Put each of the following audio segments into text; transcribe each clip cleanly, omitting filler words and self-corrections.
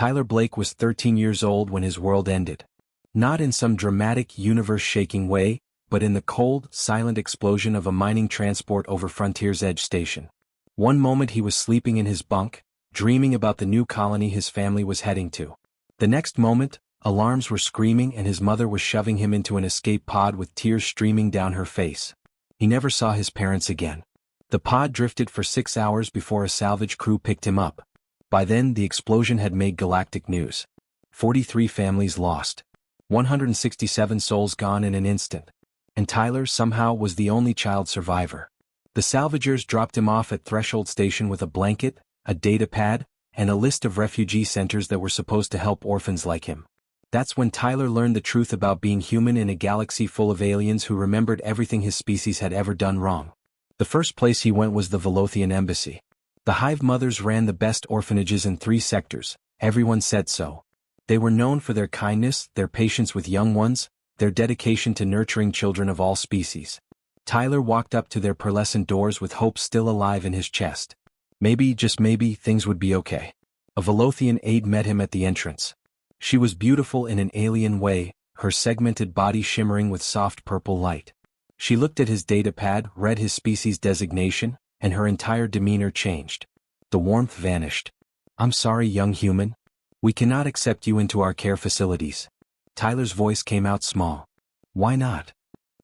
Tyler Blake was 13 years old when his world ended. Not in some dramatic, universe-shaking way, but in the cold, silent explosion of a mining transport over Frontier's Edge station. One moment he was sleeping in his bunk, dreaming about the new colony his family was heading to. The next moment, alarms were screaming and his mother was shoving him into an escape pod with tears streaming down her face. He never saw his parents again. The pod drifted for 6 hours before a salvage crew picked him up. By then, the explosion had made galactic news. 43 families lost. 167 souls gone in an instant. And Tyler somehow was the only child survivor. The salvagers dropped him off at Threshold Station with a blanket, a data pad, and a list of refugee centers that were supposed to help orphans like him. That's when Tyler learned the truth about being human in a galaxy full of aliens who remembered everything his species had ever done wrong. The first place he went was the Velothian embassy. The Hive Mothers ran the best orphanages in 3 sectors, everyone said so. They were known for their kindness, their patience with young ones, their dedication to nurturing children of all species. Tyler walked up to their pearlescent doors with hope still alive in his chest. Maybe, just maybe, things would be okay. A Velothian aide met him at the entrance. She was beautiful in an alien way, her segmented body shimmering with soft purple light. She looked at his datapad, read his species designation, and her entire demeanor changed. The warmth vanished. "I'm sorry, young human. We cannot accept you into our care facilities." Tyler's voice came out small. "Why not?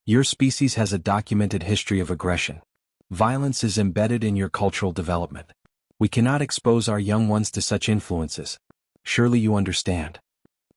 Your species has a documented history of aggression. Violence is embedded in your cultural development. We cannot expose our young ones to such influences. Surely you understand."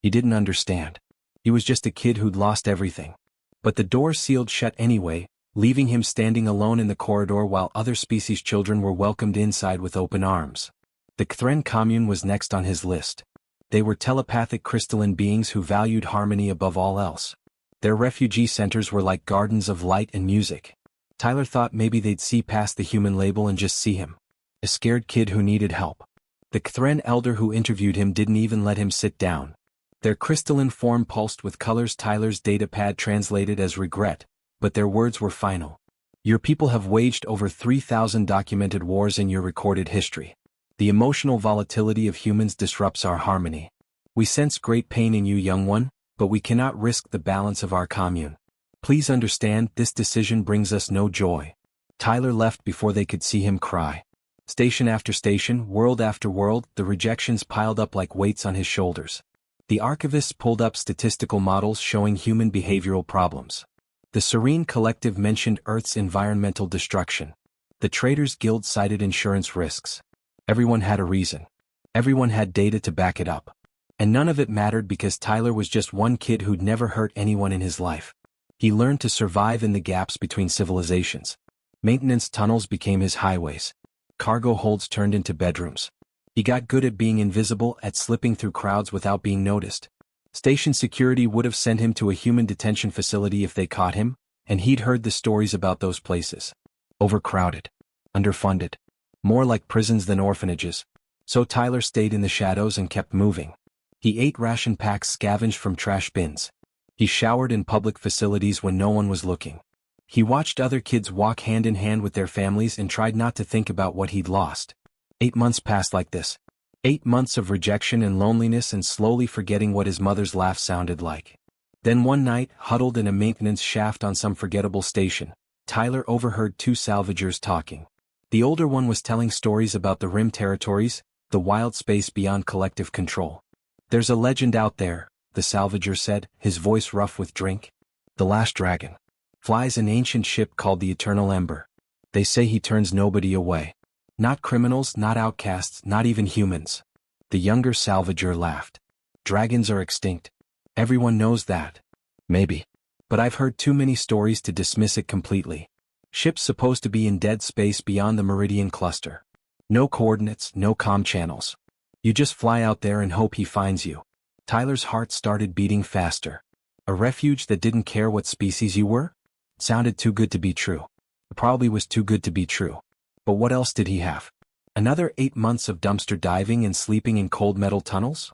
He didn't understand. He was just a kid who'd lost everything. But the door sealed shut anyway, leaving him standing alone in the corridor while other species' children were welcomed inside with open arms. The Kthren commune was next on his list. They were telepathic crystalline beings who valued harmony above all else. Their refugee centers were like gardens of light and music. Tyler thought maybe they'd see past the human label and just see him. A scared kid who needed help. The Kthren elder who interviewed him didn't even let him sit down. Their crystalline form pulsed with colors Tyler's datapad translated as regret, but their words were final. "Your people have waged over 3,000 documented wars in your recorded history. The emotional volatility of humans disrupts our harmony. We sense great pain in you, young one, but we cannot risk the balance of our commune. Please understand, this decision brings us no joy." Tyler left before they could see him cry. Station after station, world after world, the rejections piled up like weights on his shoulders. The archivists pulled up statistical models showing human behavioral problems. The Serene Collective mentioned Earth's environmental destruction. The Traders Guild cited insurance risks. Everyone had a reason. Everyone had data to back it up. And none of it mattered because Tyler was just one kid who'd never hurt anyone in his life. He learned to survive in the gaps between civilizations. Maintenance tunnels became his highways. Cargo holds turned into bedrooms. He got good at being invisible, at slipping through crowds without being noticed. Station security would have sent him to a human detention facility if they caught him, and he'd heard the stories about those places. Overcrowded. Underfunded. More like prisons than orphanages. So Tyler stayed in the shadows and kept moving. He ate ration packs scavenged from trash bins. He showered in public facilities when no one was looking. He watched other kids walk hand in hand with their families and tried not to think about what he'd lost. 8 months passed like this. 8 months of rejection and loneliness and slowly forgetting what his mother's laugh sounded like. Then one night, huddled in a maintenance shaft on some forgettable station, Tyler overheard 2 salvagers talking. The older one was telling stories about the Rim territories, the wild space beyond collective control. "There's a legend out there," the salvager said, his voice rough with drink. "The last dragon flies an ancient ship called the Eternal Ember. They say he turns nobody away. Not criminals, not outcasts, not even humans." The younger salvager laughed. "Dragons are extinct. Everyone knows that." "Maybe. But I've heard too many stories to dismiss it completely. Ships supposed to be in dead space beyond the Meridian cluster. No coordinates, no comm channels. You just fly out there and hope he finds you." Tyler's heart started beating faster. A refuge that didn't care what species you were? Sounded too good to be true. It probably was too good to be true. But what else did he have? Another 8 months of dumpster diving and sleeping in cold metal tunnels?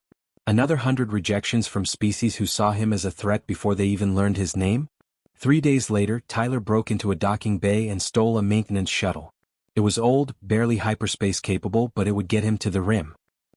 Another 100 rejections from species who saw him as a threat before they even learned his name? 3 days later, Tyler broke into a docking bay and stole a maintenance shuttle. It was old, barely hyperspace capable, but it would get him to the Rim.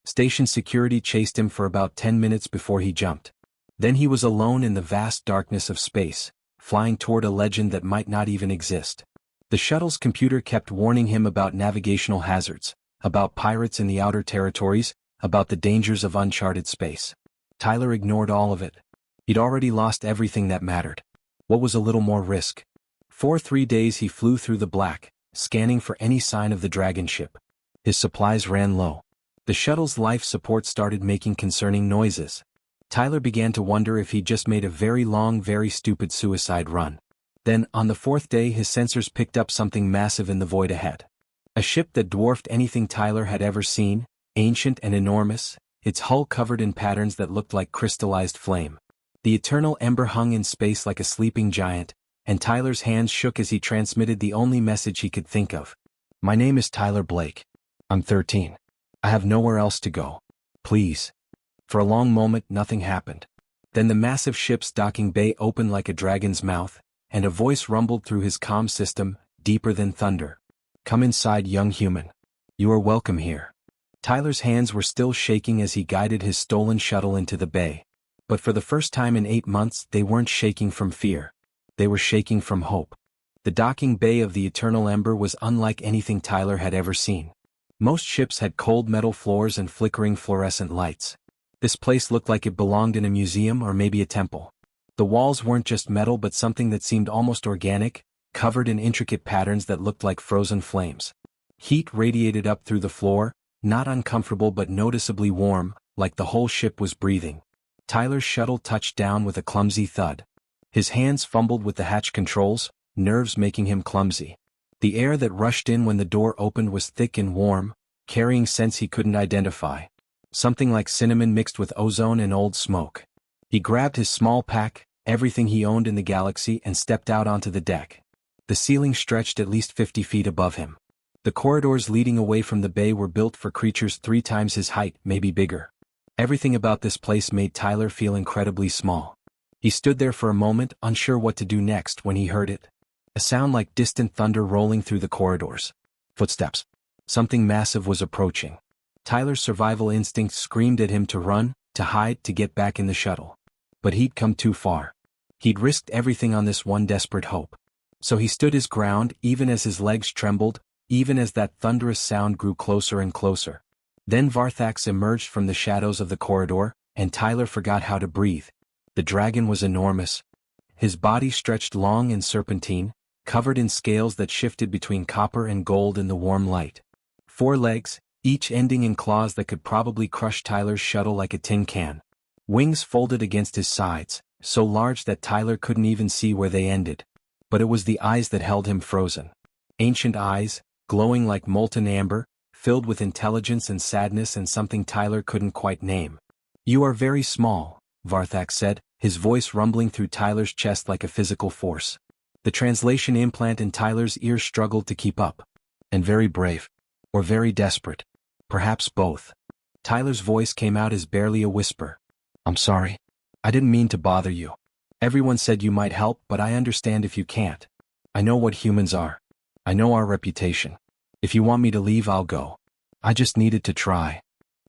Station security chased him for about 10 minutes before he jumped. Then he was alone in the vast darkness of space, flying toward a legend that might not even exist. The shuttle's computer kept warning him about navigational hazards, about pirates in the outer territories, about the dangers of uncharted space. Tyler ignored all of it. He'd already lost everything that mattered. What was a little more risk? For 3 days he flew through the black, scanning for any sign of the dragon ship. His supplies ran low. The shuttle's life support started making concerning noises. Tyler began to wonder if he'd just made a very long, very stupid suicide run. Then, on the 4th day, his sensors picked up something massive in the void ahead. A ship that dwarfed anything Tyler had ever seen, ancient and enormous, its hull covered in patterns that looked like crystallized flame. The eternal ember hung in space like a sleeping giant, and Tyler's hands shook as he transmitted the only message he could think of. "My name is Tyler Blake. I'm 13. I have nowhere else to go. Please." For a long moment nothing happened. Then the massive ship's docking bay opened like a dragon's mouth, and a voice rumbled through his comm system, deeper than thunder. "Come inside, young human. You are welcome here." Tyler's hands were still shaking as he guided his stolen shuttle into the bay. But for the first time in 8 months they weren't shaking from fear. They were shaking from hope. The docking bay of the Eternal Ember was unlike anything Tyler had ever seen. Most ships had cold metal floors and flickering fluorescent lights. This place looked like it belonged in a museum or maybe a temple. The walls weren't just metal but something that seemed almost organic, covered in intricate patterns that looked like frozen flames. Heat radiated up through the floor, not uncomfortable but noticeably warm, like the whole ship was breathing. Tyler's shuttle touched down with a clumsy thud. His hands fumbled with the hatch controls, nerves making him clumsy. The air that rushed in when the door opened was thick and warm, carrying scents he couldn't identify. Something like cinnamon mixed with ozone and old smoke. He grabbed his small pack, everything he owned in the galaxy, and stepped out onto the deck. The ceiling stretched at least 50 feet above him. The corridors leading away from the bay were built for creatures 3 times his height, maybe bigger. Everything about this place made Tyler feel incredibly small. He stood there for a moment, unsure what to do next, when he heard it. A sound like distant thunder rolling through the corridors. Footsteps. Something massive was approaching. Tyler's survival instinct screamed at him to run, to hide, to get back in the shuttle. But he'd come too far. He'd risked everything on this one desperate hope. So he stood his ground, even as his legs trembled, even as that thunderous sound grew closer and closer. Then Varthax emerged from the shadows of the corridor, and Tyler forgot how to breathe. The dragon was enormous. His body stretched long and serpentine, covered in scales that shifted between copper and gold in the warm light. 4 legs, each ending in claws that could probably crush Tyler's shuttle like a tin can. Wings folded against his sides, so large that Tyler couldn't even see where they ended. But it was the eyes that held him frozen. Ancient eyes, glowing like molten amber, filled with intelligence and sadness and something Tyler couldn't quite name. "You are very small," Varthax said, his voice rumbling through Tyler's chest like a physical force. The translation implant in Tyler's ear struggled to keep up. "And very brave. Or very desperate. Perhaps both." Tyler's voice came out as barely a whisper. "I'm sorry. I didn't mean to bother you. Everyone said you might help, but I understand if you can't. I know what humans are. I know our reputation. If you want me to leave, I'll go. I just needed to try."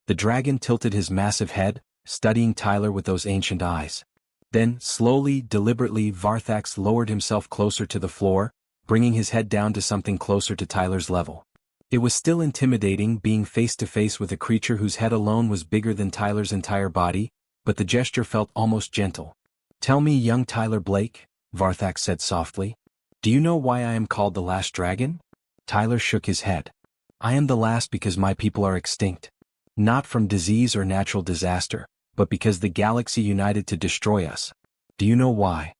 The dragon tilted his massive head, studying Tyler with those ancient eyes. Then, slowly, deliberately, Varthax lowered himself closer to the floor, bringing his head down to something closer to Tyler's level. It was still intimidating being face to face with a creature whose head alone was bigger than Tyler's entire body, but the gesture felt almost gentle. "Tell me, young Tyler Blake," Varthax said softly. "Do you know why I am called the Last Dragon?" Tyler shook his head. "I am the last because my people are extinct. Not from disease or natural disaster, but because the galaxy united to destroy us. Do you know why?"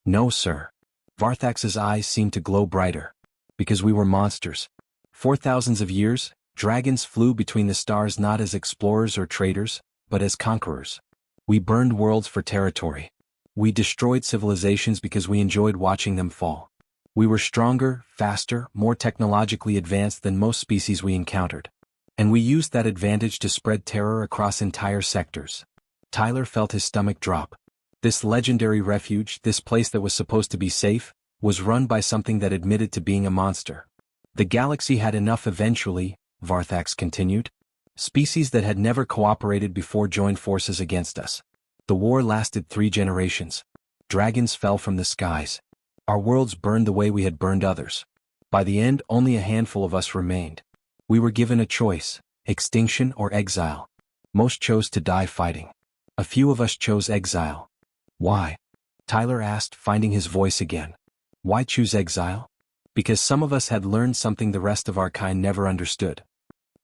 "No, sir." Varthax's eyes seemed to glow brighter. "Because we were monsters. For thousands of years, dragons flew between the stars not as explorers or traders, but as conquerors. We burned worlds for territory. We destroyed civilizations because we enjoyed watching them fall. We were stronger, faster, more technologically advanced than most species we encountered. And we used that advantage to spread terror across entire sectors." Tyler felt his stomach drop. This legendary refuge, this place that was supposed to be safe, was run by something that admitted to being a monster. "The galaxy had enough eventually," Varthax continued. Species that had never cooperated before joined forces against us. The war lasted 3 generations. Dragons fell from the skies. Our worlds burned the way we had burned others. By the end, only a handful of us remained. We were given a choice: extinction or exile. Most chose to die fighting. A few of us chose exile. Why? Tyler asked, finding his voice again. Why choose exile? Because some of us had learned something the rest of our kind never understood.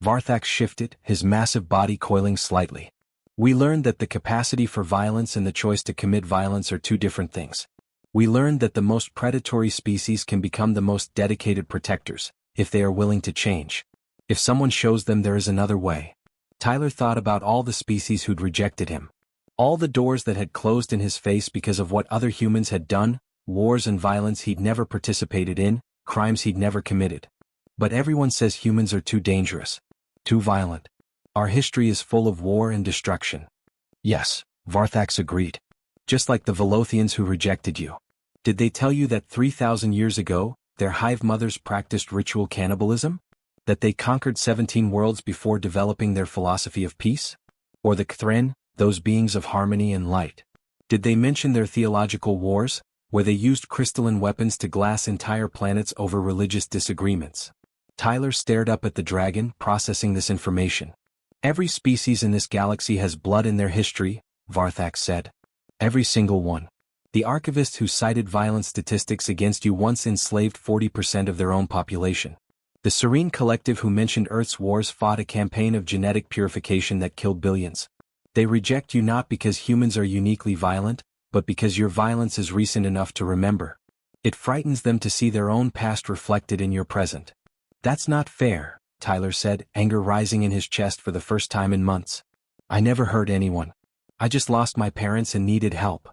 Varthak shifted, his massive body coiling slightly. We learned that the capacity for violence and the choice to commit violence are two different things. We learned that the most predatory species can become the most dedicated protectors, if they are willing to change. If someone shows them there is another way. Tyler thought about all the species who'd rejected him. All the doors that had closed in his face because of what other humans had done, wars and violence he'd never participated in, crimes he'd never committed. But everyone says humans are too dangerous, too violent. Our history is full of war and destruction. Yes, Varthax agreed. Just like the Velothians who rejected you. Did they tell you that 3,000 years ago, their hive mothers practiced ritual cannibalism? That they conquered 17 worlds before developing their philosophy of peace? Or the Kthren, those beings of harmony and light? Did they mention their theological wars, where they used crystalline weapons to glass entire planets over religious disagreements? Tyler stared up at the dragon, processing this information. Every species in this galaxy has blood in their history, Varthax said. Every single one. The archivist who cited violent statistics against you once enslaved 40% of their own population. The Serene Collective who mentioned Earth's wars fought a campaign of genetic purification that killed billions. They reject you not because humans are uniquely violent, but because your violence is recent enough to remember. It frightens them to see their own past reflected in your present. That's not fair, Tyler said, anger rising in his chest for the first time in months. I never hurt anyone. I just lost my parents and needed help.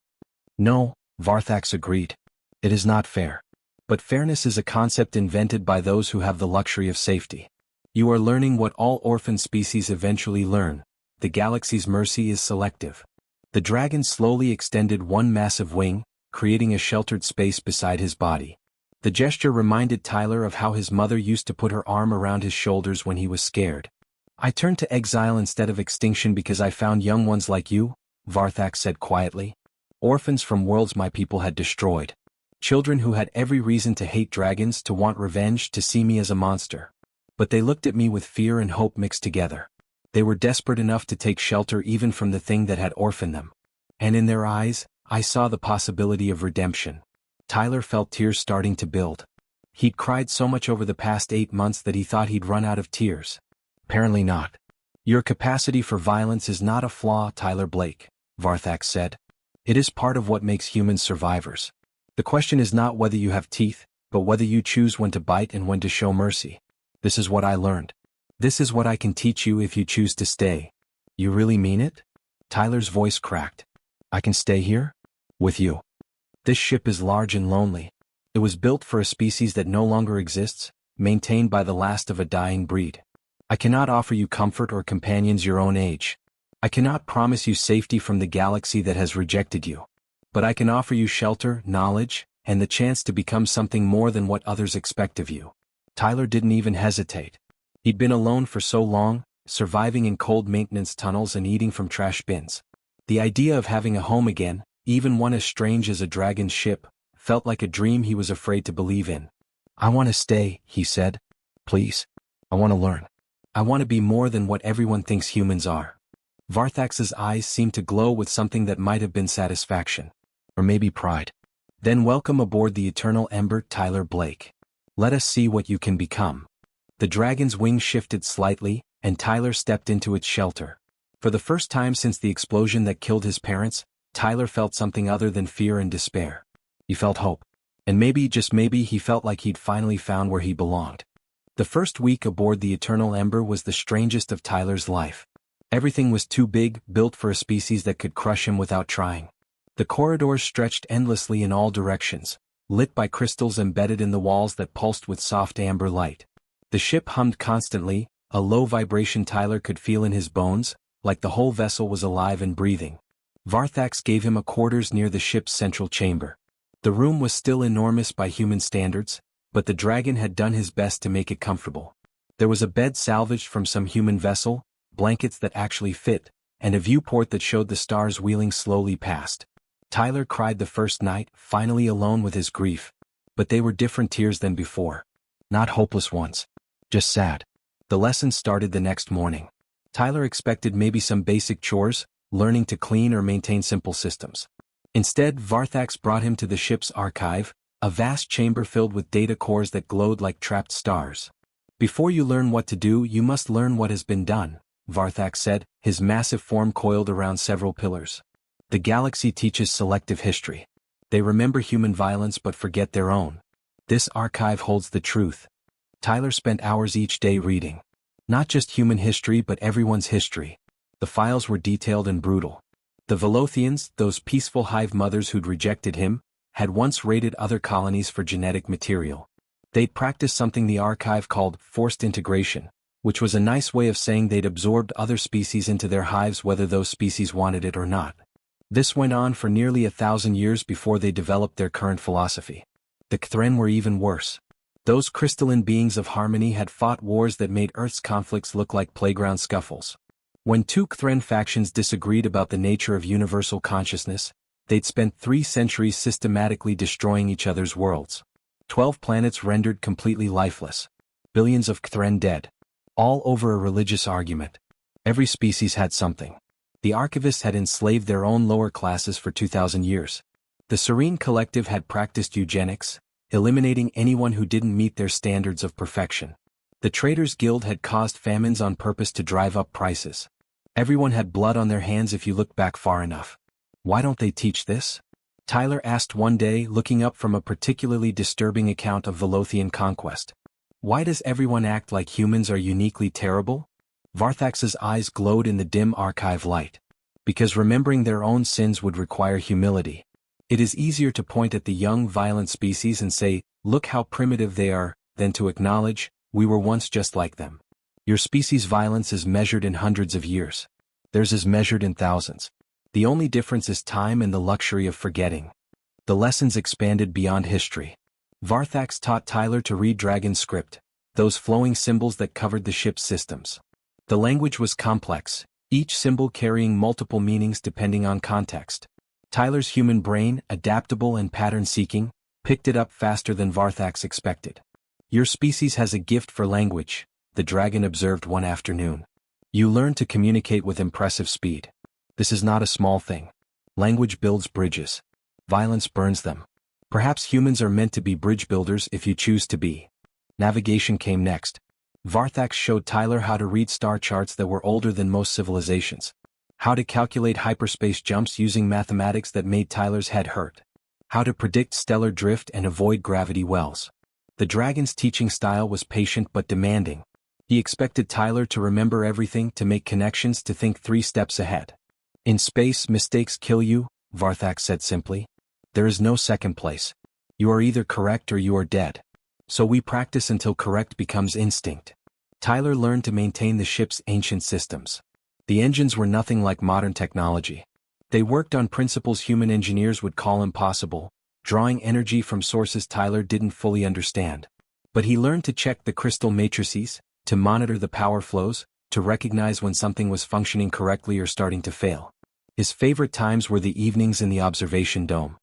No, Varthax agreed. It is not fair. But fairness is a concept invented by those who have the luxury of safety. You are learning what all orphan species eventually learn. The galaxy's mercy is selective. The dragon slowly extended one massive wing, creating a sheltered space beside his body. The gesture reminded Tyler of how his mother used to put her arm around his shoulders when he was scared. I turned to exile instead of extinction because I found young ones like you, Varthax said quietly. Orphans from worlds my people had destroyed. Children who had every reason to hate dragons, to want revenge, to see me as a monster. But they looked at me with fear and hope mixed together. They were desperate enough to take shelter even from the thing that had orphaned them. And in their eyes, I saw the possibility of redemption. Tyler felt tears starting to build. He'd cried so much over the past 8 months that he thought he'd run out of tears. Apparently not. Your capacity for violence is not a flaw, Tyler Blake, Varthax said. It is part of what makes humans survivors. The question is not whether you have teeth, but whether you choose when to bite and when to show mercy. This is what I learned. This is what I can teach you if you choose to stay. You really mean it? Tyler's voice cracked. I can stay here? With you. This ship is large and lonely. It was built for a species that no longer exists, maintained by the last of a dying breed. I cannot offer you comfort or companions your own age. I cannot promise you safety from the galaxy that has rejected you. But I can offer you shelter, knowledge, and the chance to become something more than what others expect of you. Tyler didn't even hesitate. He'd been alone for so long, surviving in cold maintenance tunnels and eating from trash bins. The idea of having a home again, even one as strange as a dragon's ship, felt like a dream he was afraid to believe in. I want to stay, he said. Please. I want to learn. I want to be more than what everyone thinks humans are. Varthax's eyes seemed to glow with something that might have been satisfaction. Or maybe pride. Then welcome aboard the Eternal Ember, Tyler Blake. Let us see what you can become. The dragon's wings shifted slightly, and Tyler stepped into its shelter. For the first time since the explosion that killed his parents, Tyler felt something other than fear and despair. He felt hope. And maybe, just maybe, he felt like he'd finally found where he belonged. The first week aboard the Eternal Ember was the strangest of Tyler's life. Everything was too big, built for a species that could crush him without trying. The corridors stretched endlessly in all directions, lit by crystals embedded in the walls that pulsed with soft amber light. The ship hummed constantly, a low vibration Tyler could feel in his bones, like the whole vessel was alive and breathing. Varthax gave him a quarters near the ship's central chamber. The room was still enormous by human standards, but the dragon had done his best to make it comfortable. There was a bed salvaged from some human vessel, blankets that actually fit, and a viewport that showed the stars wheeling slowly past. Tyler cried the first night, finally alone with his grief. But they were different tears than before. Not hopeless ones. Just sad. The lesson started the next morning. Tyler expected maybe some basic chores, learning to clean or maintain simple systems. Instead, Varthax brought him to the ship's archive, a vast chamber filled with data cores that glowed like trapped stars. Before you learn what to do, you must learn what has been done, Varthax said, his massive form coiled around several pillars. The galaxy teaches selective history. They remember human violence but forget their own. This archive holds the truth. Tyler spent hours each day reading. Not just human history but everyone's history. The files were detailed and brutal. The Velothians, those peaceful hive mothers who'd rejected him, had once raided other colonies for genetic material. They'd practiced something the archive called forced integration, which was a nice way of saying they'd absorbed other species into their hives whether those species wanted it or not. This went on for nearly 1,000 years before they developed their current philosophy. The Kthren were even worse. Those crystalline beings of harmony had fought wars that made Earth's conflicts look like playground scuffles. When two Kthren factions disagreed about the nature of universal consciousness, they'd spent 3 centuries systematically destroying each other's worlds. 12 planets rendered completely lifeless. Billions of Kthren dead. All over a religious argument. Every species had something. The archivists had enslaved their own lower classes for 2,000 years. The Serene Collective had practiced eugenics, eliminating anyone who didn't meet their standards of perfection. The Traders Guild had caused famines on purpose to drive up prices. Everyone had blood on their hands if you looked back far enough. Why don't they teach this? Tyler asked one day, looking up from a particularly disturbing account of Velothian conquest. Why does everyone act like humans are uniquely terrible? Varthax's eyes glowed in the dim archive light. Because remembering their own sins would require humility. It is easier to point at the young, violent species and say, look how primitive they are, than to acknowledge, we were once just like them. Your species' violence is measured in hundreds of years. Theirs is measured in thousands. The only difference is time and the luxury of forgetting. The lessons expanded beyond history. Varthax taught Tyler to read dragon script, those flowing symbols that covered the ship's systems. The language was complex, each symbol carrying multiple meanings depending on context. Tyler's human brain, adaptable and pattern-seeking, picked it up faster than Varthax expected. Your species has a gift for language, the dragon observed one afternoon. You learn to communicate with impressive speed. This is not a small thing. Language builds bridges. Violence burns them. Perhaps humans are meant to be bridge builders if you choose to be. Navigation came next. Varthax showed Tyler how to read star charts that were older than most civilizations. How to calculate hyperspace jumps using mathematics that made Tyler's head hurt. How to predict stellar drift and avoid gravity wells. The dragon's teaching style was patient but demanding. He expected Tyler to remember everything, to make connections, to think 3 steps ahead. In space, mistakes kill you, Varthax said simply. There is no second place. You are either correct or you are dead. So we practice until correct becomes instinct. Tyler learned to maintain the ship's ancient systems. The engines were nothing like modern technology. They worked on principles human engineers would call impossible, drawing energy from sources Tyler didn't fully understand. But he learned to check the crystal matrices, to monitor the power flows, to recognize when something was functioning correctly or starting to fail. His favorite times were the evenings in the observation dome.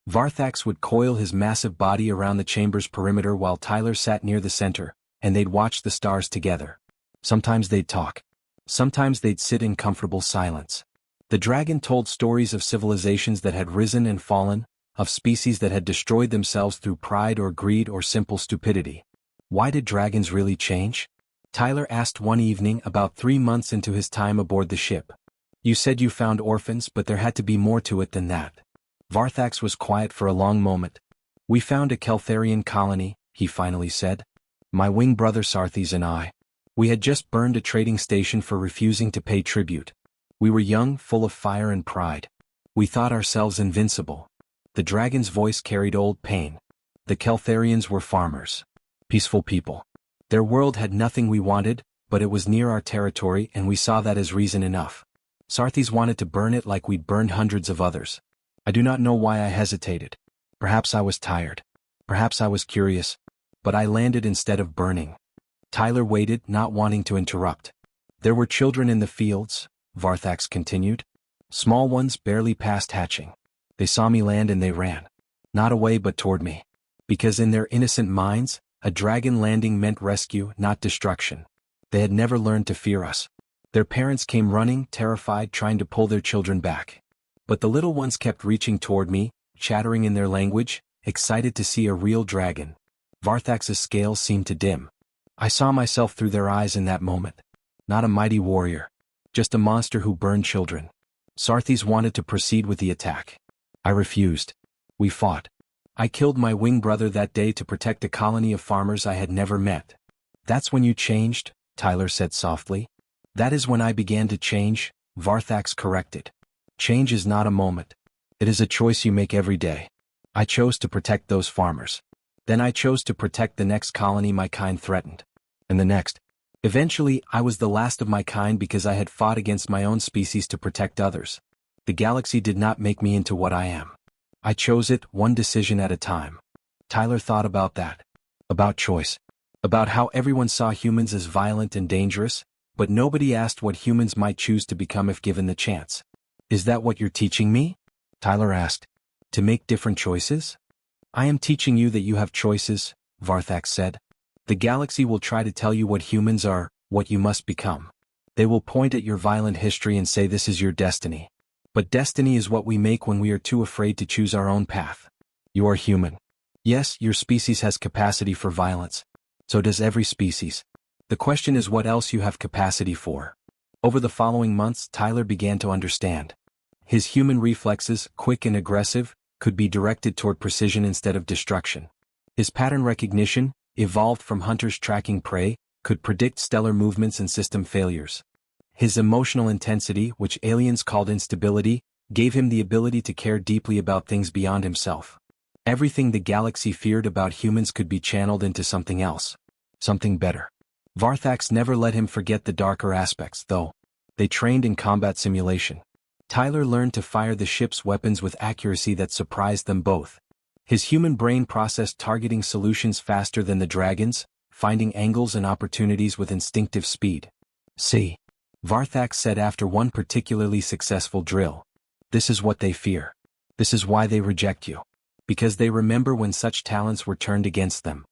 Varthax would coil his massive body around the chamber's perimeter while Tyler sat near the center, and they'd watch the stars together. Sometimes they'd talk. Sometimes they'd sit in comfortable silence. The dragon told stories of civilizations that had risen and fallen, of species that had destroyed themselves through pride or greed or simple stupidity. Why did dragons really change? Tyler asked one evening, about 3 months into his time aboard the ship. You said you found orphans, but there had to be more to it than that. Varthax was quiet for a long moment. We found a Keltharian colony, he finally said. My wing brother Sarthes and I. We had just burned a trading station for refusing to pay tribute. We were young, full of fire and pride. We thought ourselves invincible. The dragon's voice carried old pain. The Keltharians were farmers. Peaceful people. Their world had nothing we wanted, but it was near our territory and we saw that as reason enough. Sarthes wanted to burn it like we'd burned hundreds of others. I do not know why I hesitated. Perhaps I was tired. Perhaps I was curious. But I landed instead of burning. Tyler waited, not wanting to interrupt. There were children in the fields, Varthax continued. Small ones barely past hatching. They saw me land and they ran. Not away but toward me. Because in their innocent minds, a dragon landing meant rescue, not destruction. They had never learned to fear us. Their parents came running, terrified, trying to pull their children back. But the little ones kept reaching toward me, chattering in their language, excited to see a real dragon. Varthax's scales seemed to dim. I saw myself through their eyes in that moment. Not a mighty warrior. Just a monster who burned children. Sarthes wanted to proceed with the attack. I refused. We fought. I killed my wing brother that day to protect a colony of farmers I had never met. That's when you changed, Tyler said softly. That is when I began to change, Varthax corrected. Change is not a moment. It is a choice you make every day. I chose to protect those farmers. Then I chose to protect the next colony my kind threatened. And the next. Eventually, I was the last of my kind because I had fought against my own species to protect others. The galaxy did not make me into what I am. I chose it, one decision at a time. Tyler thought about that. About choice. About how everyone saw humans as violent and dangerous, but nobody asked what humans might choose to become if given the chance. Is that what you're teaching me? Tyler asked. To make different choices? I am teaching you that you have choices, Varthax said. The galaxy will try to tell you what humans are, what you must become. They will point at your violent history and say this is your destiny. But destiny is what we make when we are too afraid to choose our own path. You are human. Yes, your species has capacity for violence. So does every species. The question is what else you have capacity for. Over the following months, Tyler began to understand. His human reflexes, quick and aggressive, could be directed toward precision instead of destruction. His pattern recognition, evolved from hunters tracking prey, could predict stellar movements and system failures. His emotional intensity, which aliens called instability, gave him the ability to care deeply about things beyond himself. Everything the galaxy feared about humans could be channeled into something else. Something better. Varthax never let him forget the darker aspects, though. They trained in combat simulation. Tyler learned to fire the ship's weapons with accuracy that surprised them both. His human brain processed targeting solutions faster than the dragon's, finding angles and opportunities with instinctive speed. See, Varthax said after one particularly successful drill. This is what they fear. This is why they reject you. Because they remember when such talents were turned against them.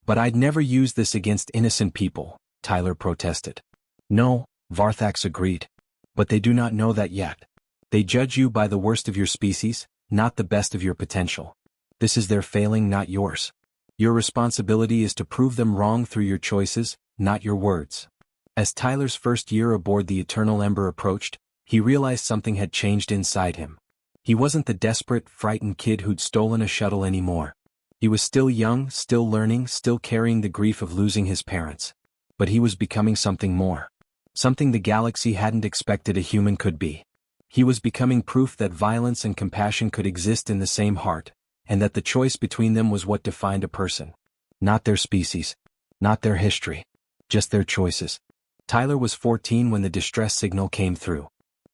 But I'd never use this against innocent people, Tyler protested. No, Varthax agreed. But they do not know that yet. They judge you by the worst of your species, not the best of your potential. This is their failing, not yours. Your responsibility is to prove them wrong through your choices, not your words. As Tyler's first year aboard the Eternal Ember approached, he realized something had changed inside him. He wasn't the desperate, frightened kid who'd stolen a shuttle anymore. He was still young, still learning, still carrying the grief of losing his parents. But he was becoming something more. Something the galaxy hadn't expected a human could be. He was becoming proof that violence and compassion could exist in the same heart, and that the choice between them was what defined a person. Not their species. Not their history. Just their choices. Tyler was 14 when the distress signal came through.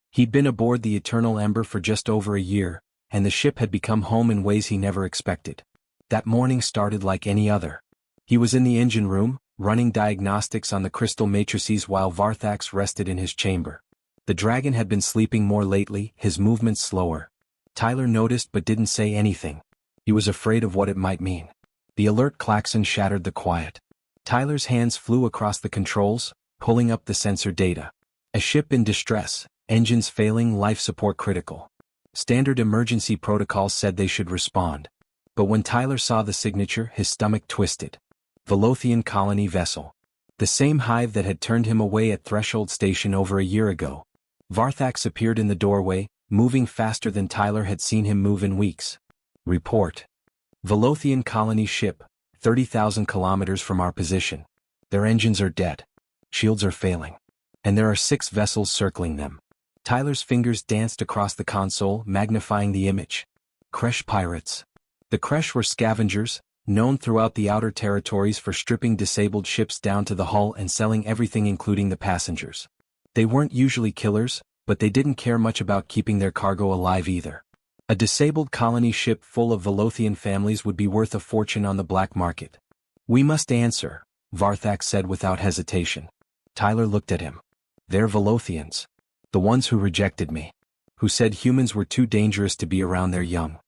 He'd been aboard the Eternal Ember for just over a year, and the ship had become home in ways he never expected. That morning started like any other. He was in the engine room, running diagnostics on the crystal matrices while Varthax rested in his chamber. The dragon had been sleeping more lately, his movements slower. Tyler noticed but didn't say anything. He was afraid of what it might mean. The alert klaxon shattered the quiet. Tyler's hands flew across the controls, pulling up the sensor data. A ship in distress, engines failing, life support critical. Standard emergency protocols said they should respond. But when Tyler saw the signature, his stomach twisted. Velothian colony vessel. The same hive that had turned him away at Threshold Station over a year ago. Varthax appeared in the doorway, moving faster than Tyler had seen him move in weeks. Report. Velothian colony ship, 30,000 kilometers from our position. Their engines are dead. Shields are failing. And there are 6 vessels circling them. Tyler's fingers danced across the console, magnifying the image. Kresh pirates. The Kresh were scavengers, known throughout the outer territories for stripping disabled ships down to the hull and selling everything including the passengers. They weren't usually killers, but they didn't care much about keeping their cargo alive either. A disabled colony ship full of Velothian families would be worth a fortune on the black market. We must answer, Varthax said without hesitation. Tyler looked at him. They're Velothians. The ones who rejected me. Who said humans were too dangerous to be around their young.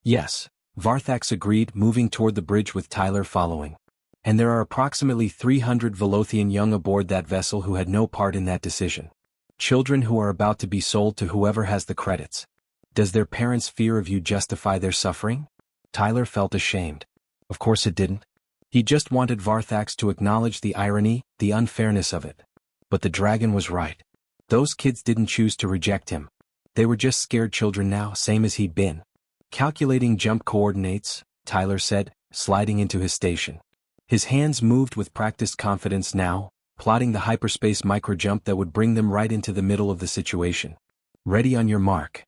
Yes, Varthax agreed, moving toward the bridge with Tyler following. And there are approximately 300 Velothian young aboard that vessel who had no part in that decision. Children who are about to be sold to whoever has the credits. Does their parents' fear of you justify their suffering? Tyler felt ashamed. Of course it didn't. He just wanted Varthax to acknowledge the irony, the unfairness of it. But the dragon was right. Those kids didn't choose to reject him. They were just scared children now, same as he'd been. Calculating jump coordinates, Tyler said, sliding into his station. His hands moved with practiced confidence now, plotting the hyperspace microjump that would bring them right into the middle of the situation. Ready on your mark.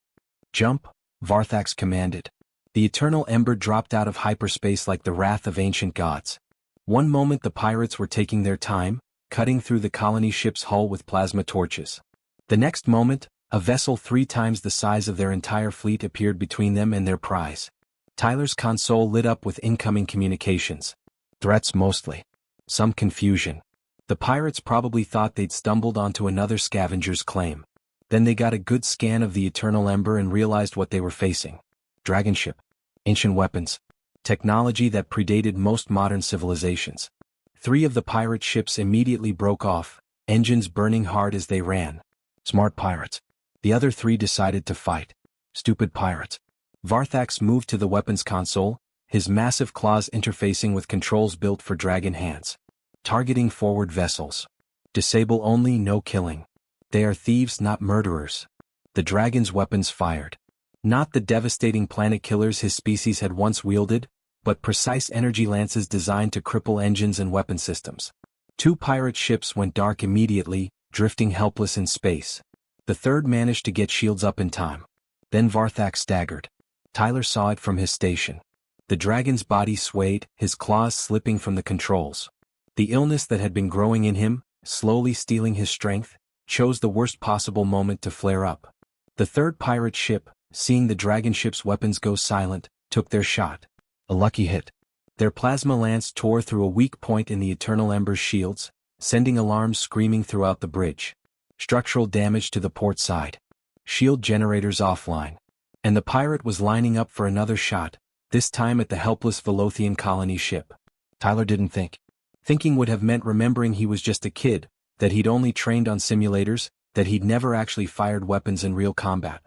Jump, Varthax commanded. The eternal ember dropped out of hyperspace like the wrath of ancient gods. One moment the pirates were taking their time, cutting through the colony ship's hull with plasma torches. The next moment, a vessel 3 times the size of their entire fleet appeared between them and their prize. Tyler's console lit up with incoming communications. Threats mostly. Some confusion. The pirates probably thought they'd stumbled onto another scavenger's claim. Then they got a good scan of the eternal ember and realized what they were facing. Dragon ship. Ancient weapons. Technology that predated most modern civilizations. 3 of the pirate ships immediately broke off, engines burning hard as they ran. Smart pirates. The other 3 decided to fight. Stupid pirates. Varthax moved to the weapons console, his massive claws interfacing with controls built for dragon hands. Targeting forward vessels. Disable only, no killing. They are thieves, not murderers. The dragon's weapons fired. Not the devastating planet killers his species had once wielded, but precise energy lances designed to cripple engines and weapon systems. 2 pirate ships went dark immediately, drifting helpless in space. The 3rd managed to get shields up in time. Then Varthax staggered. Tyler saw it from his station. The dragon's body swayed, his claws slipping from the controls. The illness that had been growing in him, slowly stealing his strength, chose the worst possible moment to flare up. The 3rd pirate ship, seeing the dragon ship's weapons go silent, took their shot. A lucky hit. Their plasma lance tore through a weak point in the eternal ember's shields, sending alarms screaming throughout the bridge. Structural damage to the port side. Shield generators offline. And the pirate was lining up for another shot, this time at the helpless Velothian colony ship. Tyler didn't think. Thinking would have meant remembering he was just a kid, that he'd only trained on simulators, that he'd never actually fired weapons in real combat.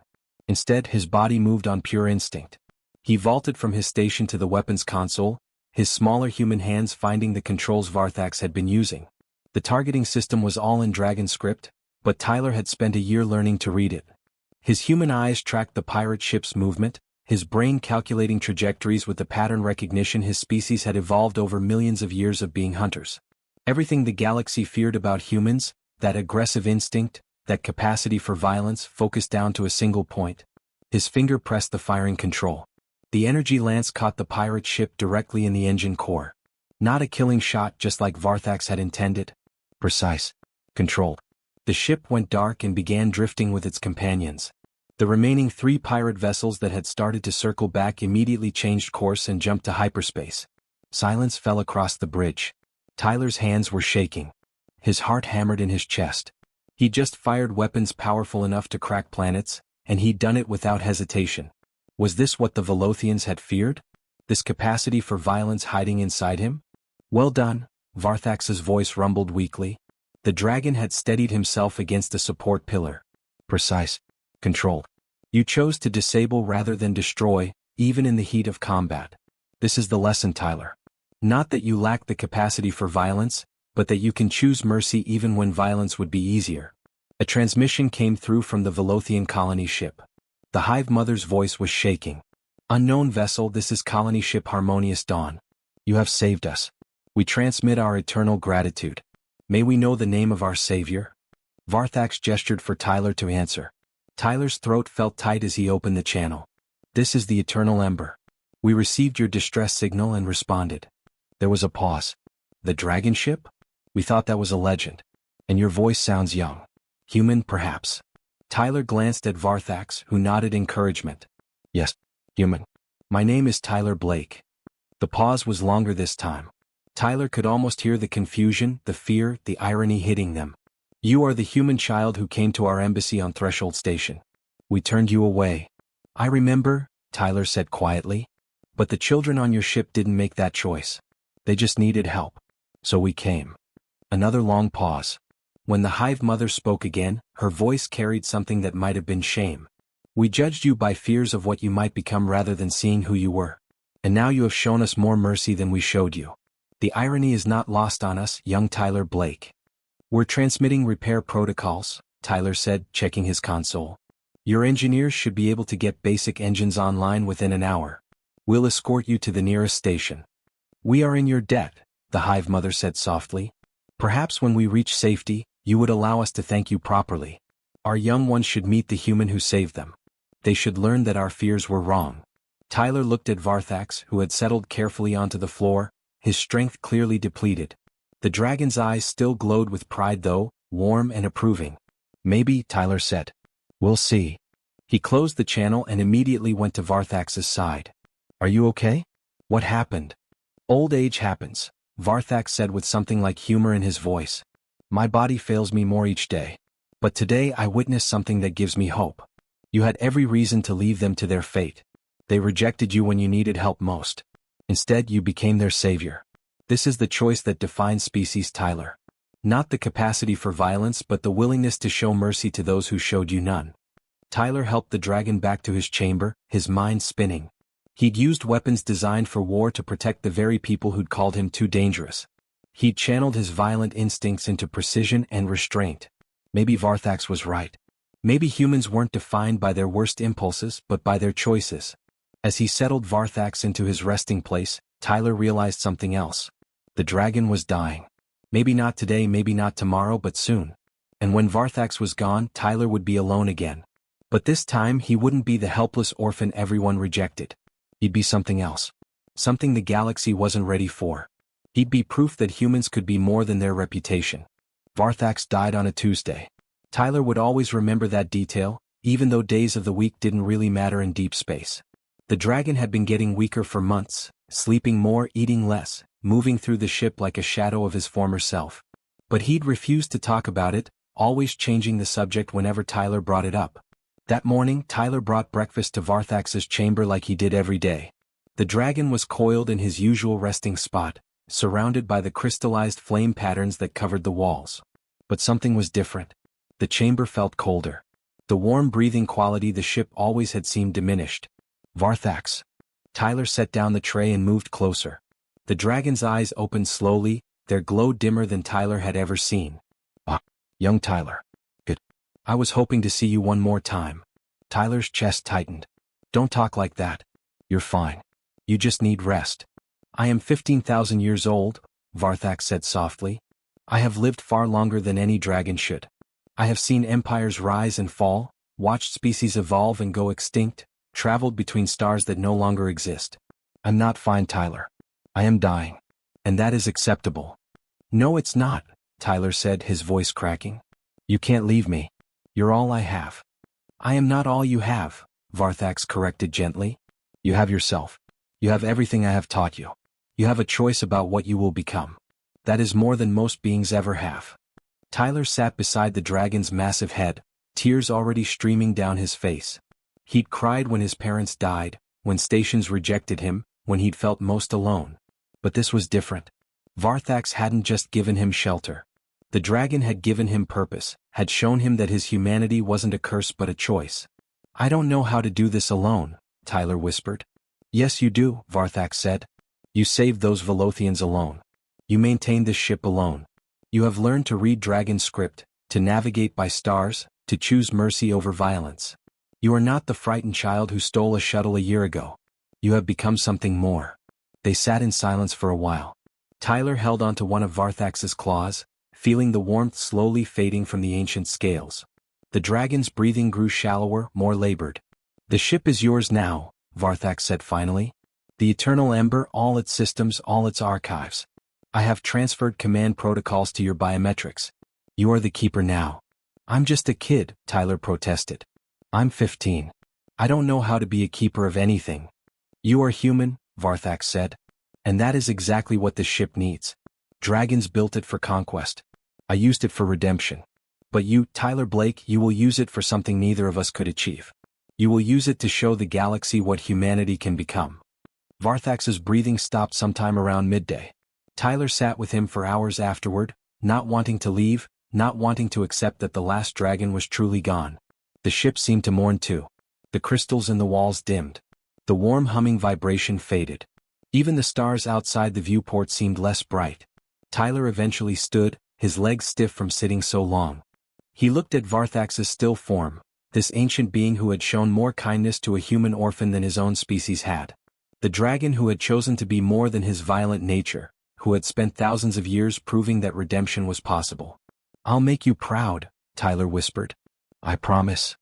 Instead, his body moved on pure instinct. He vaulted from his station to the weapons console, his smaller human hands finding the controls Varthax had been using. The targeting system was all in dragon script, but Tyler had spent a year learning to read it. His human eyes tracked the pirate ship's movement, his brain calculating trajectories with the pattern recognition his species had evolved over millions of years of being hunters. Everything the galaxy feared about humans, that aggressive instinct, that capacity for violence, focused down to a single point. His finger pressed the firing control. The energy lance caught the pirate ship directly in the engine core. Not a killing shot, just like Varthax had intended. Precise. Controlled. The ship went dark and began drifting with its companions. The remaining 3 pirate vessels that had started to circle back immediately changed course and jumped to hyperspace. Silence fell across the bridge. Tyler's hands were shaking. His heart hammered in his chest. He'd just fired weapons powerful enough to crack planets, and he'd done it without hesitation. Was this what the Velothians had feared? This capacity for violence hiding inside him? Well done, Varthax's voice rumbled weakly. The dragon had steadied himself against a support pillar. Precise. Controlled. You chose to disable rather than destroy, even in the heat of combat. This is the lesson, Tyler. Not that you lack the capacity for violence, but that you can choose mercy even when violence would be easier. A transmission came through from the Velothian colony ship. The Hive Mother's voice was shaking. Unknown vessel, this is colony ship Harmonious Dawn. You have saved us. We transmit our eternal gratitude. May we know the name of our savior? Varthax gestured for Tyler to answer. Tyler's throat felt tight as he opened the channel. This is the Eternal Ember. We received your distress signal and responded. There was a pause. The dragon ship? We thought that was a legend. And your voice sounds young. Human, perhaps. Tyler glanced at Varthax, who nodded encouragement. Yes, human. My name is Tyler Blake. The pause was longer this time. Tyler could almost hear the confusion, the fear, the irony hitting them. You are the human child who came to our embassy on Threshold Station. We turned you away. I remember, Tyler said quietly. But the children on your ship didn't make that choice. They just needed help. So we came. Another long pause. When the Hive Mother spoke again, her voice carried something that might have been shame. We judged you by fears of what you might become rather than seeing who you were. And now you have shown us more mercy than we showed you. The irony is not lost on us, young Tyler Blake. We're transmitting repair protocols, Tyler said, checking his console. Your engineers should be able to get basic engines online within an hour. We'll escort you to the nearest station. We are in your debt, the Hive Mother said softly. Perhaps when we reach safety, you would allow us to thank you properly. Our young ones should meet the human who saved them. They should learn that our fears were wrong. Tyler looked at Varthax, who had settled carefully onto the floor, his strength clearly depleted. The dragon's eyes still glowed with pride though, warm and approving. Maybe, Tyler said. We'll see. He closed the channel and immediately went to Varthax's side. Are you okay? What happened? Old age happens, Varthax said with something like humor in his voice. My body fails me more each day. But today I witnessed something that gives me hope. You had every reason to leave them to their fate. They rejected you when you needed help most. Instead, you became their savior. This is the choice that defines species, Tyler. Not the capacity for violence but the willingness to show mercy to those who showed you none. Tyler helped the dragon back to his chamber, his mind spinning. He'd used weapons designed for war to protect the very people who'd called him too dangerous. He'd channeled his violent instincts into precision and restraint. Maybe Varthax was right. Maybe humans weren't defined by their worst impulses but by their choices. As he settled Varthax into his resting place, Tyler realized something else. The dragon was dying. Maybe not today, maybe not tomorrow, but soon. And when Varthax was gone, Tyler would be alone again. But this time he wouldn't be the helpless orphan everyone rejected. He'd be something else. Something the galaxy wasn't ready for. He'd be proof that humans could be more than their reputation. Varthax died on a Tuesday. Tyler would always remember that detail, even though days of the week didn't really matter in deep space. The dragon had been getting weaker for months, sleeping more, eating less, moving through the ship like a shadow of his former self. But he'd refused to talk about it, always changing the subject whenever Tyler brought it up. That morning, Tyler brought breakfast to Varthax's chamber like he did every day. The dragon was coiled in his usual resting spot, surrounded by the crystallized flame patterns that covered the walls. But something was different. The chamber felt colder. The warm breathing quality the ship always had seemed diminished. Varthax. Tyler set down the tray and moved closer. The dragon's eyes opened slowly, their glow dimmer than Tyler had ever seen. Ah, young Tyler. Good. I was hoping to see you one more time. Tyler's chest tightened. Don't talk like that. You're fine. You just need rest. I am 15,000 years old, Varthax said softly. I have lived far longer than any dragon should. I have seen empires rise and fall, watched species evolve and go extinct, traveled between stars that no longer exist. I'm not fine, Tyler. I am dying. And that is acceptable. No, it's not, Tyler said, his voice cracking. You can't leave me. You're all I have. I am not all you have, Varthax corrected gently. You have yourself. You have everything I have taught you. You have a choice about what you will become. That is more than most beings ever have. Tyler sat beside the dragon's massive head, tears already streaming down his face. He'd cried when his parents died, when stations rejected him, when he'd felt most alone. But this was different. Varthax hadn't just given him shelter. The dragon had given him purpose, had shown him that his humanity wasn't a curse but a choice. I don't know how to do this alone, Tyler whispered. Yes you do, Varthax said. You saved those Velothians alone. You maintained this ship alone. You have learned to read dragon script, to navigate by stars, to choose mercy over violence. You are not the frightened child who stole a shuttle a year ago. You have become something more. They sat in silence for a while. Tyler held onto one of Varthax's claws, feeling the warmth slowly fading from the ancient scales. The dragon's breathing grew shallower, more labored. The ship is yours now, Varthax said finally. The eternal ember, all its systems, all its archives. I have transferred command protocols to your biometrics. You are the keeper now. I'm just a kid, Tyler protested. I'm 15. I don't know how to be a keeper of anything. You are human, Varthax said. And that is exactly what this ship needs. Dragons built it for conquest. I used it for redemption. But you, Tyler Blake, you will use it for something neither of us could achieve. You will use it to show the galaxy what humanity can become. Varthax's breathing stopped sometime around midday. Tyler sat with him for hours afterward, not wanting to leave, not wanting to accept that the last dragon was truly gone. The ship seemed to mourn too. The crystals in the walls dimmed. The warm humming vibration faded. Even the stars outside the viewport seemed less bright. Tyler eventually stood, his legs stiff from sitting so long. He looked at Varthax's still form, this ancient being who had shown more kindness to a human orphan than his own species had. The dragon who had chosen to be more than his violent nature, who had spent thousands of years proving that redemption was possible. "I'll make you proud," Tyler whispered. "I promise."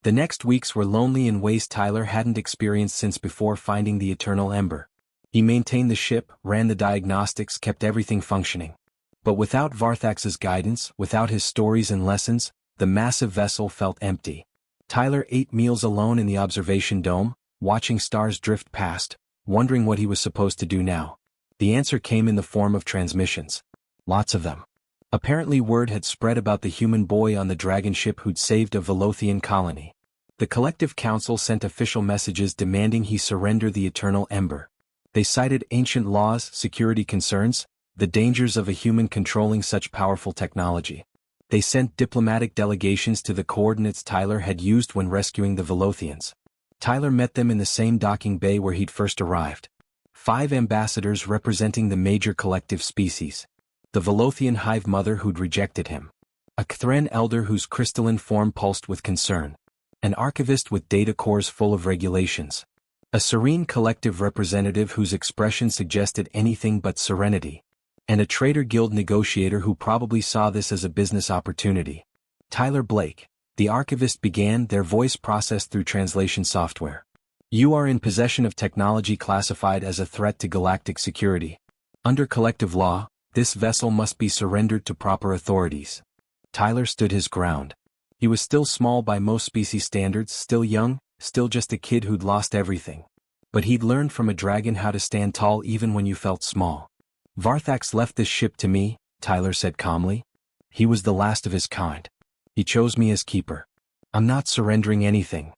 The next weeks were lonely in ways Tyler hadn't experienced since before finding the Eternal Ember. He maintained the ship, ran the diagnostics, kept everything functioning. But without Varthax's guidance, without his stories and lessons, the massive vessel felt empty. Tyler ate meals alone in the observation dome, watching stars drift past, wondering what he was supposed to do now. The answer came in the form of transmissions. Lots of them. Apparently word had spread about the human boy on the dragon ship who'd saved a Velothian colony. The Collective Council sent official messages demanding he surrender the Eternal Ember. They cited ancient laws, security concerns, the dangers of a human controlling such powerful technology. They sent diplomatic delegations to the coordinates Tyler had used when rescuing the Velothians. Tyler met them in the same docking bay where he'd first arrived. 5 ambassadors representing the major collective species. The Velothian hive mother who'd rejected him. A Cthren elder whose crystalline form pulsed with concern. An archivist with data cores full of regulations. A serene collective representative whose expression suggested anything but serenity. And a Trader Guild negotiator who probably saw this as a business opportunity. Tyler Blake, the archivist began, their voice processed through translation software. "You are in possession of technology classified as a threat to galactic security. Under collective law, this vessel must be surrendered to proper authorities." Tyler stood his ground. He was still small by most species standards, still young, still just a kid who'd lost everything. But he'd learned from a dragon how to stand tall even when you felt small. "Varthax left this ship to me," Tyler said calmly. "He was the last of his kind. He chose me as keeper. I'm not surrendering anything."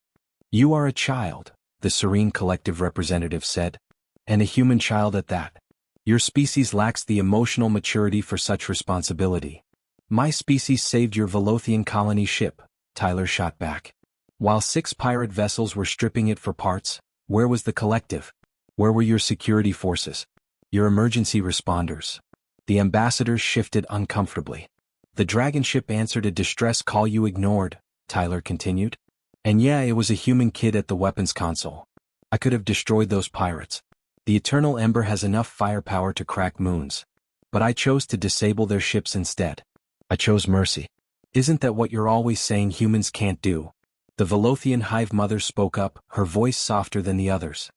"You are a child," the serene collective representative said. "And a human child at that. Your species lacks the emotional maturity for such responsibility." "My species saved your Velothian colony ship," Tyler shot back. "While 6 pirate vessels were stripping it for parts, where was the collective? Where were your security forces? Your emergency responders?" The ambassadors shifted uncomfortably. "The dragon ship answered a distress call you ignored," Tyler continued. "And yeah, it was a human kid at the weapons console. I could have destroyed those pirates. The Eternal Ember has enough firepower to crack moons. But I chose to disable their ships instead. I chose mercy. Isn't that what you're always saying humans can't do?" The Velothian hive mother spoke up, her voice softer than the others.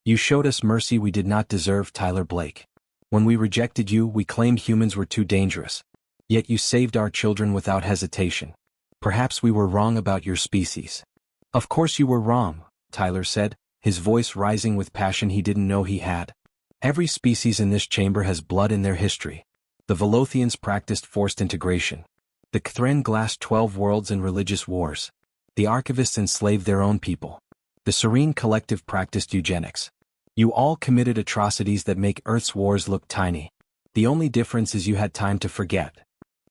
"You showed us mercy we did not deserve, Tyler Blake. When we rejected you, we claimed humans were too dangerous. Yet you saved our children without hesitation. Perhaps we were wrong about your species." "Of course you were wrong," Tyler said, his voice rising with passion he didn't know he had. "Every species in this chamber has blood in their history. The Velothians practiced forced integration. The Cthren glassed 12 worlds in religious wars. The archivists enslaved their own people. The Serene Collective practiced eugenics. You all committed atrocities that make Earth's wars look tiny. The only difference is you had time to forget."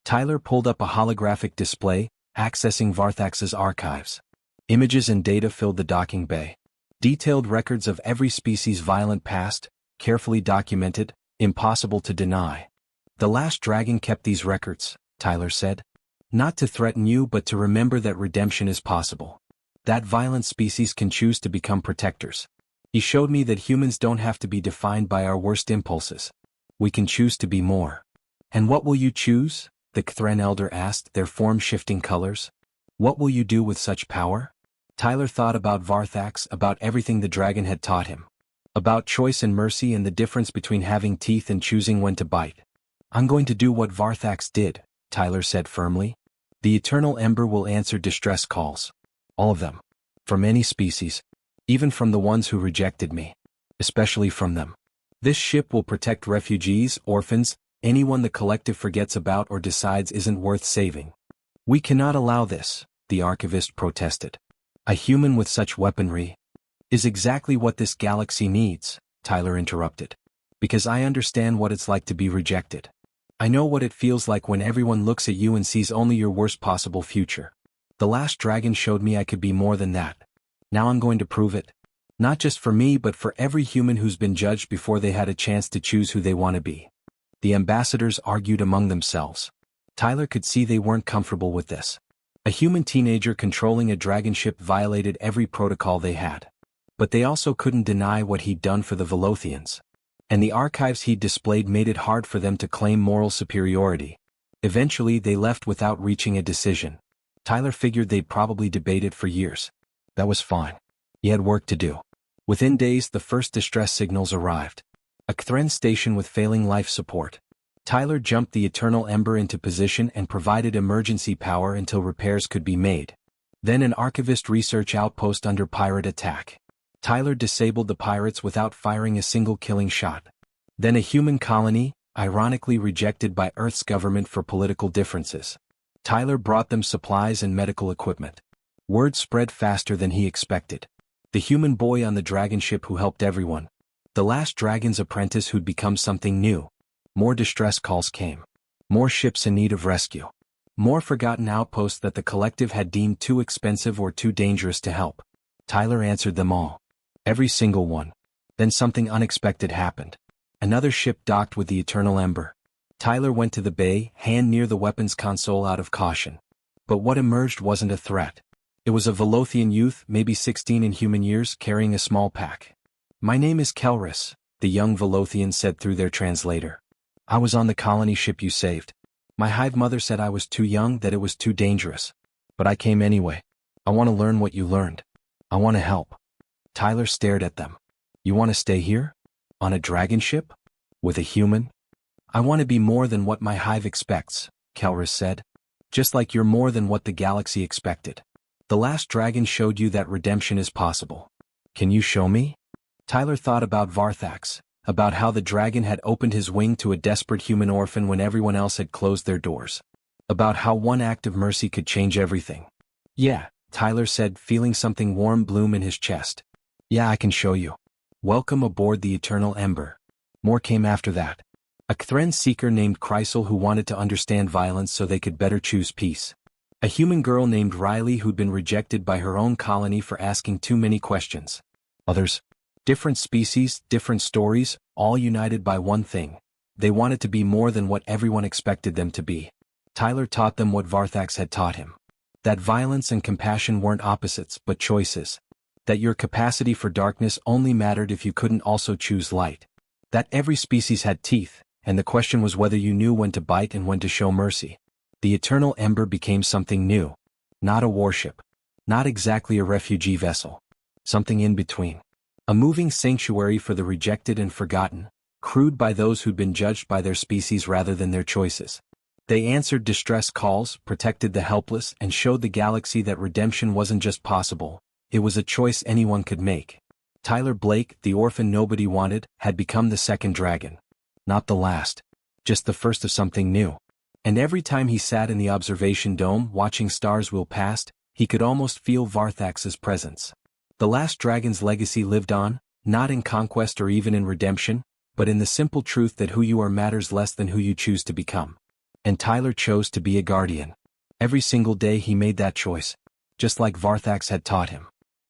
Tyler pulled up a holographic display, accessing Varthax's archives. Images and data filled the docking bay. Detailed records of every species' violent past, carefully documented, impossible to deny. "The last dragon kept these records," Tyler said. "Not to threaten you but to remember that redemption is possible. That violent species can choose to become protectors. He showed me that humans don't have to be defined by our worst impulses. We can choose to be more." "And what will you choose?" the Cthren elder asked, their form shifting colors. "What will you do with such power?" Tyler thought about Varthax, about everything the dragon had taught him. About choice and mercy and the difference between having teeth and choosing when to bite. "I'm going to do what Varthax did," Tyler said firmly. "The Eternal Ember will answer distress calls. All of them. From any species. Even from the ones who rejected me. Especially from them. This ship will protect refugees, orphans, anyone the collective forgets about or decides isn't worth saving. "We cannot allow this," the archivist protested. "A human with such weaponry is exactly what this galaxy needs," Tyler interrupted. "Because I understand what it's like to be rejected. I know what it feels like when everyone looks at you and sees only your worst possible future. The last dragon showed me I could be more than that. Now I'm going to prove it. Not just for me but for every human who's been judged before they had a chance to choose who they want to be." The ambassadors argued among themselves. Tyler could see they weren't comfortable with this. A human teenager controlling a dragon ship violated every protocol they had. But they also couldn't deny what he'd done for the Velothians. And the archives he'd displayed made it hard for them to claim moral superiority. Eventually they left without reaching a decision. Tyler figured they'd probably debated for years. That was fine. He had work to do. Within days the first distress signals arrived. A Kthren station with failing life support. Tyler jumped the Eternal Ember into position and provided emergency power until repairs could be made. Then an archivist research outpost under pirate attack. Tyler disabled the pirates without firing a single killing shot. Then a human colony, ironically rejected by Earth's government for political differences. Tyler brought them supplies and medical equipment. Word spread faster than he expected. The human boy on the dragon ship who helped everyone. The last dragon's apprentice who'd become something new. More distress calls came. More ships in need of rescue. More forgotten outposts that the collective had deemed too expensive or too dangerous to help. Tyler answered them all. Every single one. Then something unexpected happened. Another ship docked with the Eternal Ember. Tyler went to the bay, hand near the weapons console out of caution. But what emerged wasn't a threat. It was a Velothian youth, maybe 16 in human years, carrying a small pack. "My name is Kelris," the young Velothian said through their translator. "I was on the colony ship you saved. My hive mother said I was too young, that it was too dangerous. But I came anyway. I want to learn what you learned. I want to help." Tyler stared at them. "You want to stay here? On a dragon ship? With a human?" "I want to be more than what my hive expects," Kelris said. "Just like you're more than what the galaxy expected. The last dragon showed you that redemption is possible. Can you show me?" Tyler thought about Varthax, about how the dragon had opened his wing to a desperate human orphan when everyone else had closed their doors. About how one act of mercy could change everything. "Yeah," Tyler said, feeling something warm bloom in his chest. "Yeah, I can show you. Welcome aboard the Eternal Ember." More came after that. A Kthren seeker named Chrysal who wanted to understand violence so they could better choose peace. A human girl named Riley who'd been rejected by her own colony for asking too many questions. Others. Different species, different stories, all united by one thing. They wanted to be more than what everyone expected them to be. Tyler taught them what Varthax had taught him. That violence and compassion weren't opposites, but choices. That your capacity for darkness only mattered if you couldn't also choose light. That every species had teeth, and the question was whether you knew when to bite and when to show mercy. The Eternal Ember became something new. Not a warship. Not exactly a refugee vessel. Something in between. A moving sanctuary for the rejected and forgotten, crewed by those who'd been judged by their species rather than their choices. They answered distress calls, protected the helpless, and showed the galaxy that redemption wasn't just possible, it was a choice anyone could make. Tyler Blake, the orphan nobody wanted, had become the second dragon. Not the last. Just the first of something new. And every time he sat in the observation dome watching stars wheel past, he could almost feel Varthax's presence. The last dragon's legacy lived on, not in conquest or even in redemption, but in the simple truth that who you are matters less than who you choose to become. And Tyler chose to be a guardian. Every single day he made that choice, just like Varthax had taught him.